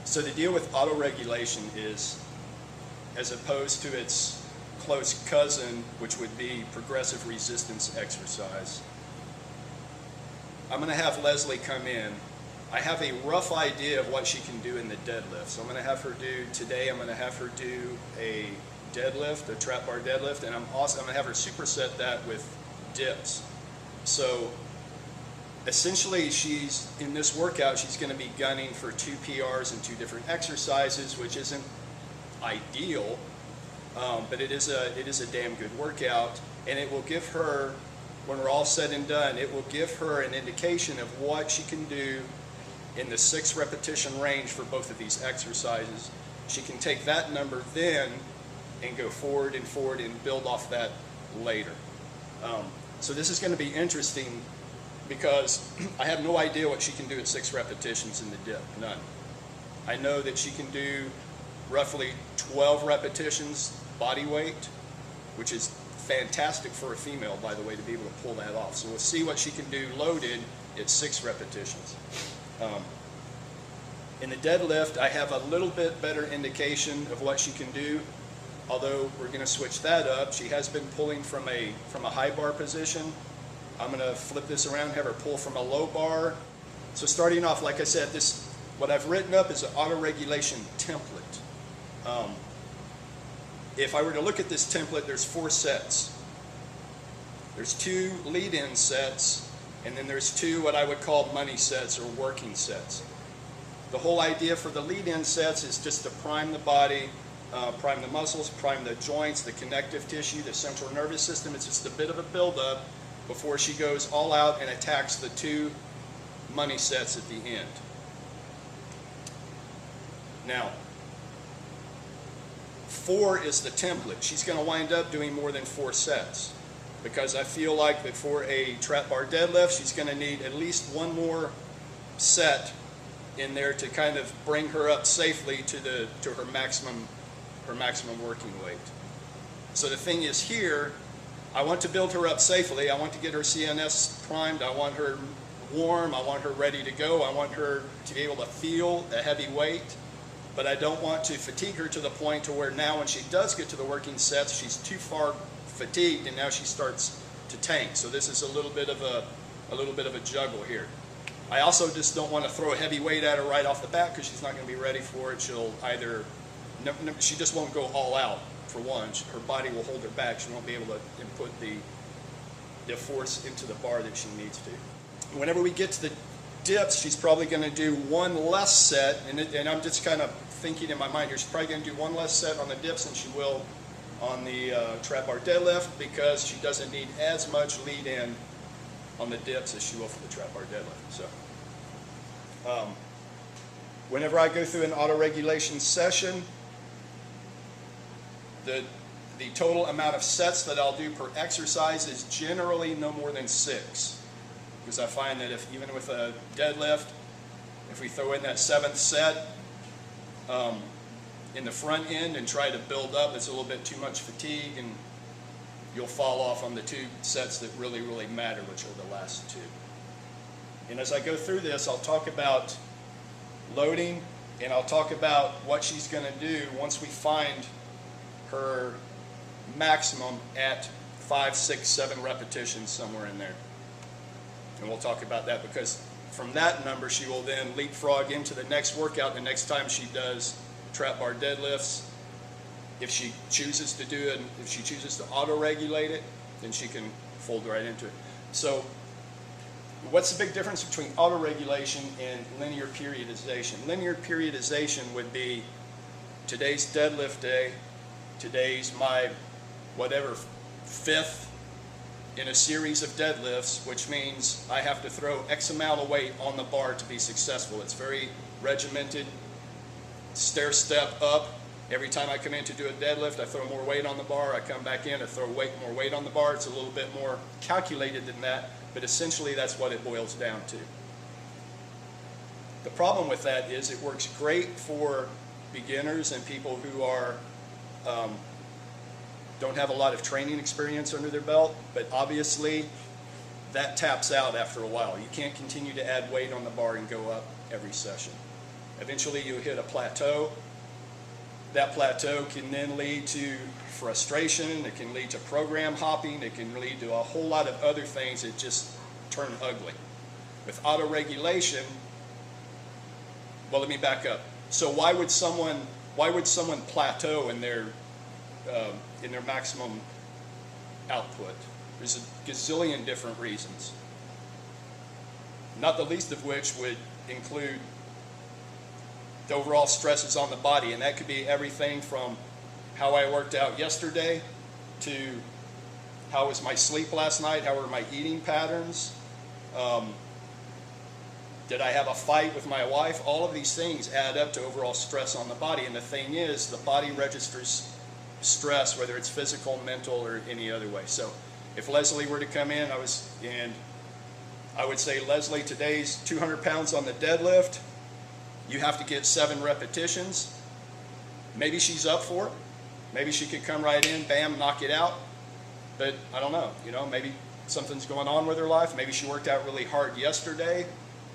So the deal with auto-regulation is, as opposed to its close cousin, which would be progressive resistance exercise, I'm going to have Lesley come in. I have a rough idea of what she can do in the deadlift. So I'm going to have her do, today I'm going to have her do a deadlift, a trap bar deadlift, and I'm going to have her superset that with dips. So essentially, in this workout, she's going to be gunning for 2 PRs and 2 different exercises, which isn't ideal, but it is a damn good workout, and it will give her, when we're all said and done, it will give her an indication of what she can do in the 6 repetition range for both of these exercises. She can take that number then and go forward and build off that later. So this is going to be interesting because I have no idea what she can do at 6 repetitions in the dip, none. I know that she can do roughly 12 repetitions body weight, which is fantastic for a female, by the way, to be able to pull that off. So we'll see what she can do loaded at 6 repetitions. In the deadlift, I have a little bit better indication of what she can do, although we're going to switch that up. She has been pulling from a high bar position. I'm going to flip this around, have her pull from a low bar. So starting off, like I said, what I've written up is an auto-regulation template. If I were to look at this template, there's 4 sets. There's 2 lead-in sets, and then there's 2 what I would call money sets or working sets. The whole idea for the lead-in sets is just to prime the body, prime the muscles, prime the joints, the connective tissue, the central nervous system. It's just a bit of a build-up before she goes all out and attacks the 2 money sets at the end. Now, 4 is the template. She's going to wind up doing more than 4 sets because I feel like that for a trap bar deadlift, she's going to need at least 1 more set in there to kind of bring her up safely to her maximum working weight. So the thing is here, I want to build her up safely. I want to get her CNS primed. I want her warm. I want her ready to go. I want her to be able to feel a heavy weight, but I don't want to fatigue her to the point to where now when she does get to the working sets, she's too far fatigued and now she starts to tank. So this is a little bit of a juggle here. I also just don't want to throw a heavy weight at her right off the bat because she's not going to be ready for it. She'll either, she just won't go all out, for one. Her body will hold her back. She won't be able to input the force into the bar that she needs to. Whenever we get to the dips, she's probably going to do 1 less set, and I'm just kind of thinking in my mind here, she's probably going to do 1 less set on the dips than she will on the trap bar deadlift because she doesn't need as much lead in on the dips as she will for the trap bar deadlift. So whenever I go through an auto-regulation session, the total amount of sets that I'll do per exercise is generally no more than 6. Because I find that even with a deadlift, if we throw in that 7th set in the front end and try to build up, it's a little bit too much fatigue and you'll fall off on the 2 sets that really, really matter, which are the last 2. And as I go through this, I'll talk about loading and I'll talk about what she's going to do once we find her maximum at 5, 6, 7 repetitions, somewhere in there. And we'll talk about that because from that number she will then leapfrog into the next workout the next time she does trap bar deadlifts. If she chooses to do it, if she chooses to auto-regulate it, then she can fold right into it. So what's the big difference between auto-regulation and linear periodization? Linear periodization would be today's deadlift day, today's my whatever 5th in a series of deadlifts, which means I have to throw X amount of weight on the bar to be successful. It's very regimented, stair step up. Every time I come in to do a deadlift, I throw more weight on the bar. I come back in, I throw more weight on the bar. It's a little bit more calculated than that, but essentially that's what it boils down to. The problem with that is it works great for beginners and people who are don't have a lot of training experience under their belt, but obviously that taps out after a while. You can't continue to add weight on the bar and go up every session. Eventually you hit a plateau. That plateau can then lead to frustration, it can lead to program hopping, it can lead to a whole lot of other things that just turn ugly. With auto-regulation, well, let me back up. So why would someone plateau in their maximum output? There's a gazillion different reasons, not the least of which would include the overall stresses on the body, and that could be everything from how I worked out yesterday to how was my sleep last night, how were my eating patterns, did I have a fight with my wife? All of these things add up to overall stress on the body, and the thing is, the body registers stress, whether it's physical, mental, or any other way. So if Lesley were to come in, I would say, Lesley, today's 200 pounds on the deadlift. You have to get 7 repetitions. Maybe she's up for it. Maybe she could come right in, bam, knock it out. But I don't know, maybe something's going on with her life. Maybe she worked out really hard yesterday.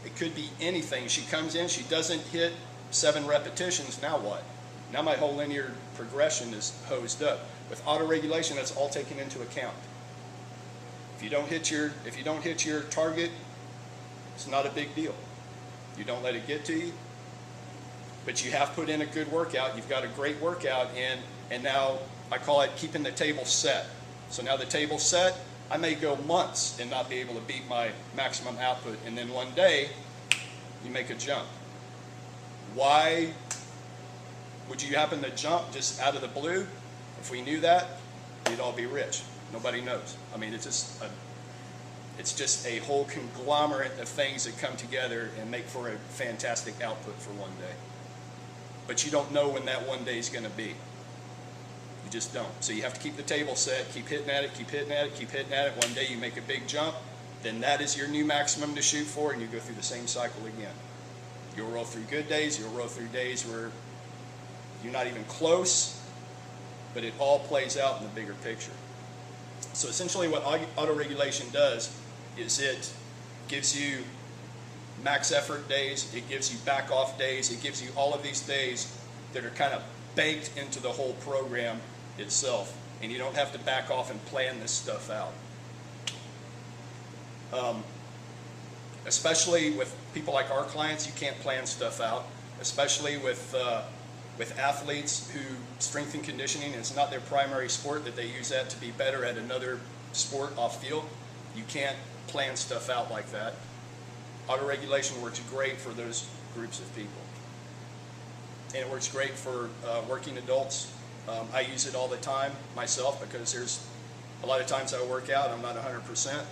It could be anything. She comes in, she doesn't hit 7 repetitions, now what? Now my whole linear progression is hosed up. With auto-regulation, that's all taken into account. If you don't hit your target, it's not a big deal. You don't let it get to you. But you have put in a good workout. You've got a great workout in, and now I call it keeping the table set. So now the table's set, I may go months and not be able to beat my maximum output, and then one day you make a jump. Why would you happen to jump just out of the blue? If we knew that, we'd all be rich. Nobody knows. I mean, it's just a whole conglomerate of things that come together and make for a fantastic output for one day. But you don't know when that one day is going to be. You just don't. So you have to keep the table set, keep hitting at it, keep hitting at it, keep hitting at it. One day you make a big jump, then that is your new maximum to shoot for, and you go through the same cycle again. You'll roll through good days, you'll roll through days where you're not even close, but it all plays out in the bigger picture. So essentially what auto-regulation does is it gives you max effort days, it gives you back off days, it gives you all of these days that are kind of baked into the whole program itself, and you don't have to back off and plan this stuff out. Especially with people like our clients, you can't plan stuff out, especially with athletes who strength and conditioning is not their primary sport, that they use that to be better at another sport off field. You can't plan stuff out like that. Auto-regulation works great for those groups of people. And it works great for working adults. I use it all the time myself because there's a lot of times I work out, I'm not 100%.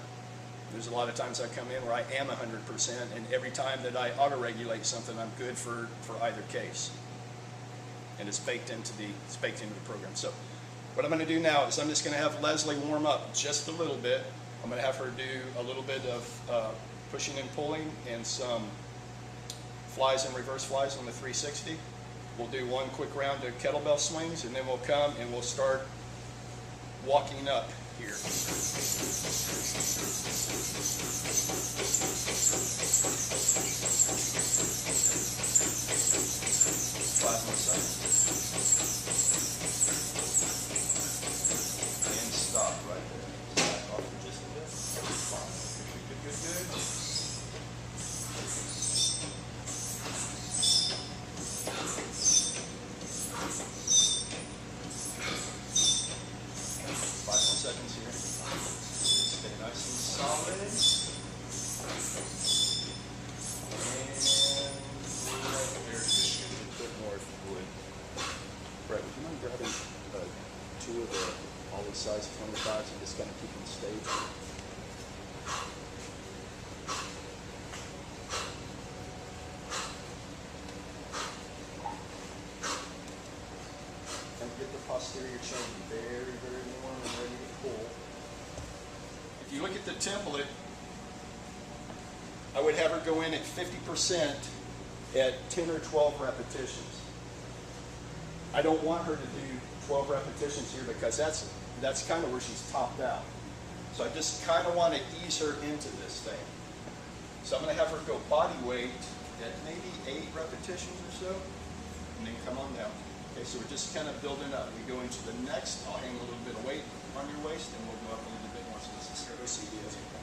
There's a lot of times I come in where I am 100%, and every time that I auto-regulate something, I'm good for either case. And it's baked into the program. So what I'm going to do now is I'm just going to have Lesley warm up just a little bit. I'm going to have her do a little bit of pushing and pulling and some flies and reverse flies on the 360. We'll do one quick round of kettlebell swings, and then we'll come and we'll start walking up here. 5 more seconds. And stop right there. Back off for just a bit. Good. 5 more seconds here. Stay nice and solid. And there, just a bit more if you would. Brett, would you mind grabbing 2 of the Ollie size 25s and just kind of keep them stable? Posterior chain very, very warm and ready to pull. If you look at the template, I would have her go in at 50% at 10 or 12 repetitions. I don't want her to do 12 repetitions here because that's kind of where she's topped out. So I just kind of want to ease her into this thing. So I'm going to have her go body weight at maybe 8 repetitions or so, and then come on down. Okay, so we're just kind of building up. We go into the next, I'll hang a little bit of weight on your waist, and we'll go up a little bit more. So this is OCD as we come.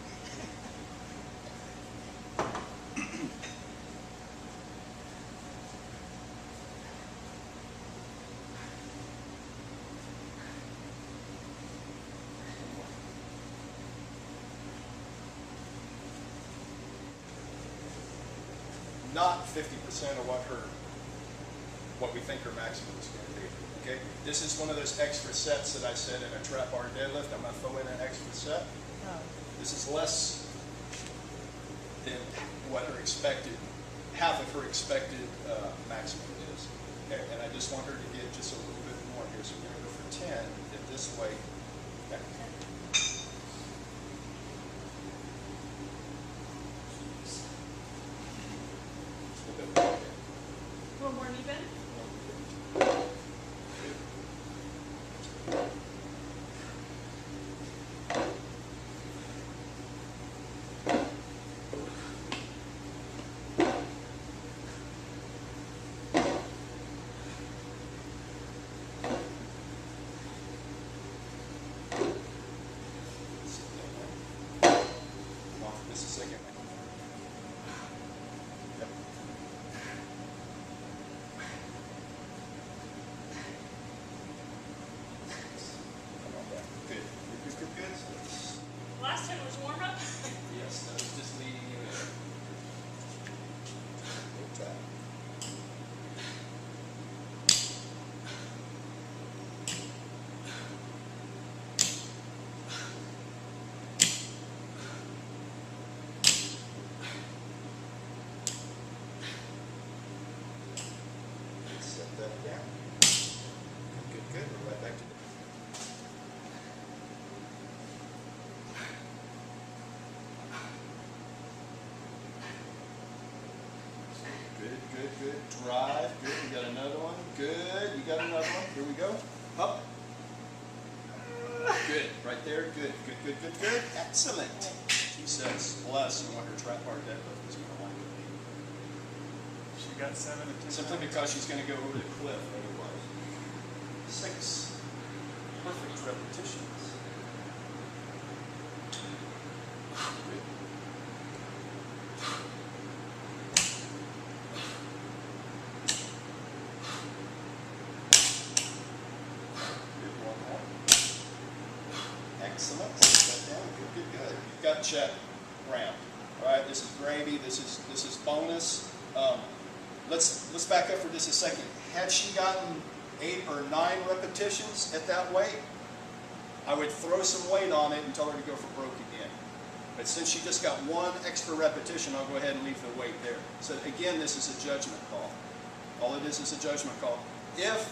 Not 50% of what we think her maximum is going to be. Okay, this is one of those extra sets that I said in a trap bar deadlift. I'm going to throw in an extra set. This is less than what her expected, half of her expected maximum is. Okay, and I just want her to get just a little bit more here. So we're going to go for 10 in this way. Okay. One more even. This is second. Yep. Come on back. Good. Good. So Last 10 was warm up. yes, that was just leading you in. Good tap. Set that down. Good. We're right back to the Good. Drive. Good. You got another one. Good. You got another one. Here we go. Up. Good. Right there. Good. Excellent. 2 sets less than what her trap bar deadlift is going to like to be. She got 7 to 10. Simply because she's going to go over the cliff otherwise. 6 perfect repetitions. Good. Excellent. Set that down. Good. You've got check round. All right. This is gravy. This is bonus. Let's back up for just a second. Had she gotten 8 or 9 repetitions at that weight, I would throw some weight on it and tell her to go for broke again. But since she just got 1 extra repetition, I'll go ahead and leave the weight there. So again, this is a judgment call. All it is a judgment call. If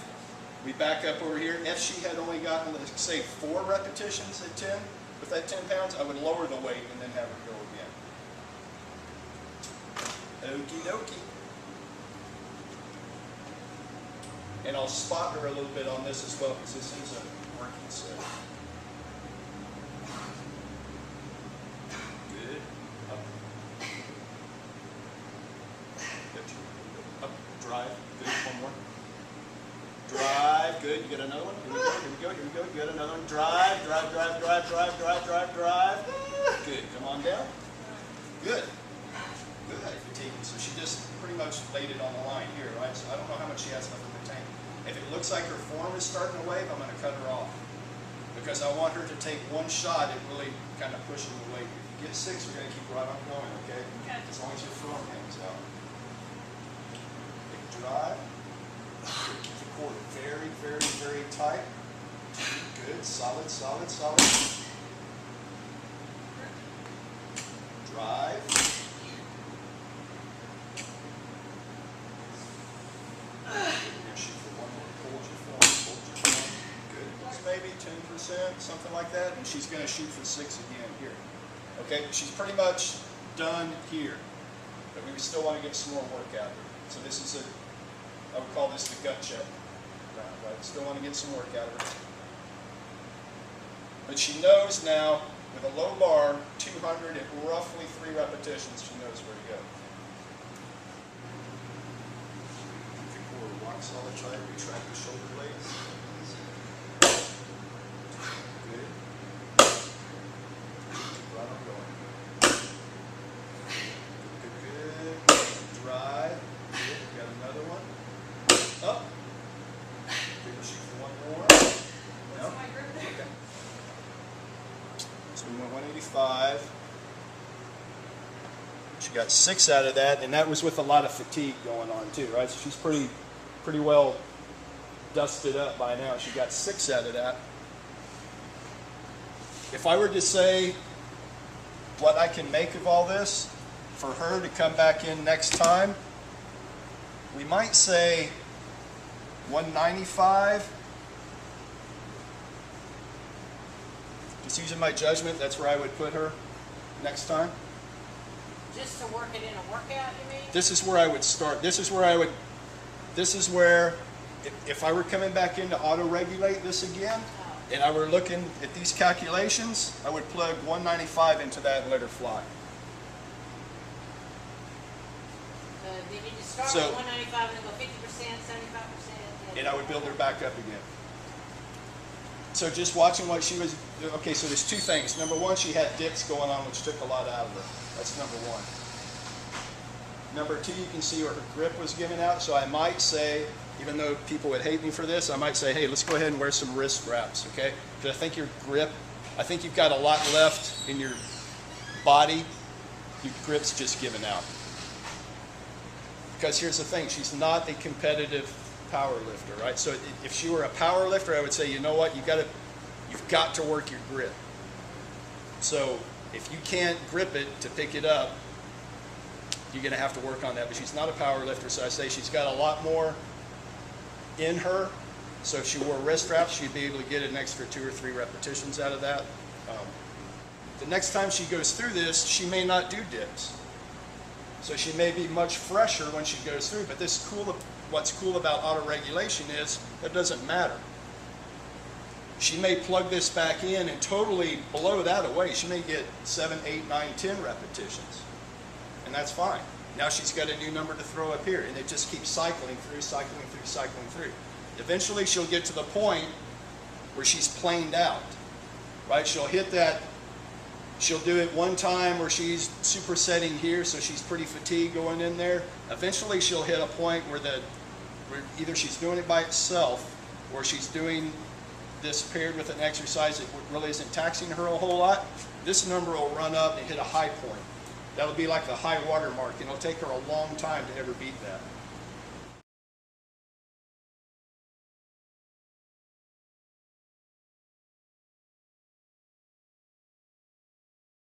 we back up over here, if she had only gotten, let's say, 4 repetitions at 10, with that 10 pounds, I would lower the weight and then have her go again. Okie dokie. And I'll spot her a little bit on this as well, because this is a working set. Good. Up. Up. Drive. Good. One more. Drive. Good. You got another one? Here we go. You got another one. Drive. Good. Come on down. Good. So she just pretty much laid it on the line here, right? So I don't know how much she has left in the tank. If it looks like her form is starting to wave, I'm going to cut her off. Because I want her to take 1 shot at really kind of pushing the weight. If you get 6, we're going to keep right on going, okay? As long as your form hangs out. Big drive. Keep the core very tight. Good. Solid. Drive. Maybe 10%, something like that, and she's going to shoot for 6 again here. Okay, she's pretty much done here, but we still want to get some more work out of her. So this is I would call this the gut check. Right? Still want to get some work out of her. But she knows now, with a low bar, 200 at roughly 3 repetitions, she knows where to go. rock solid try, retract the shoulder blades. Good. Keep right on going. Good, good, good. Drive. Good. Got another one. Up. Maybe shoot for one more. What's No? my grip there? Okay. So we went 185. She got 6 out of that, and that was with a lot of fatigue going on too, right? So she's pretty well dusted up by now. She got 6 out of that. If I were to say what I can make of all this, for her to come back in next time, we might say 195. Just using my judgment, that's where I would put her next time. Just to work it in a workout, you mean? This is where I would start. This is where if I were coming back in to auto-regulate this again, and I were looking at these calculations, I would plug 195 into that and let her fly. Did you just start So- with 195 and then go 50%, 75%? And I would build her back up again. So just watching what she was, okay, so there's 2 things. Number 1, she had dips going on, which took a lot out of her. That's number 1. Number 2, you can see where her grip was giving out. So I might say, even though people would hate me for this, I might say, hey, let's go ahead and wear some wrist wraps, okay? Because I think your grip, I think you've got a lot left in your body. Your grip's just giving out. Because here's the thing, she's not a competitive power lifter, right? So if she were a power lifter, I would say, you know what, you've got to work your grip. So if you can't grip it to pick it up, you're going to have to work on that. But she's not a power lifter, so I say she's got a lot more in her. So if she wore wrist straps, she'd be able to get an extra 2 or 3 repetitions out of that. The next time she goes through this, she may not do dips. So she may be much fresher when she goes through, but what's cool about auto-regulation is it doesn't matter. She may plug this back in and totally blow that away. She may get 7, 8, 9, 10 repetitions, and that's fine. Now she's got a new number to throw up here, and it just keeps cycling through, cycling through, cycling through. Eventually she'll get to the point where she's planed out, right? She'll hit that. She'll do it one time where she's supersetting here, so she's pretty fatigued going in there. Eventually she'll hit a point where either she's doing it by itself or she's doing this paired with an exercise that really isn't taxing her a whole lot. This number will run up and hit a high point. That'll be like the high water mark, and it'll take her a long time to ever beat that.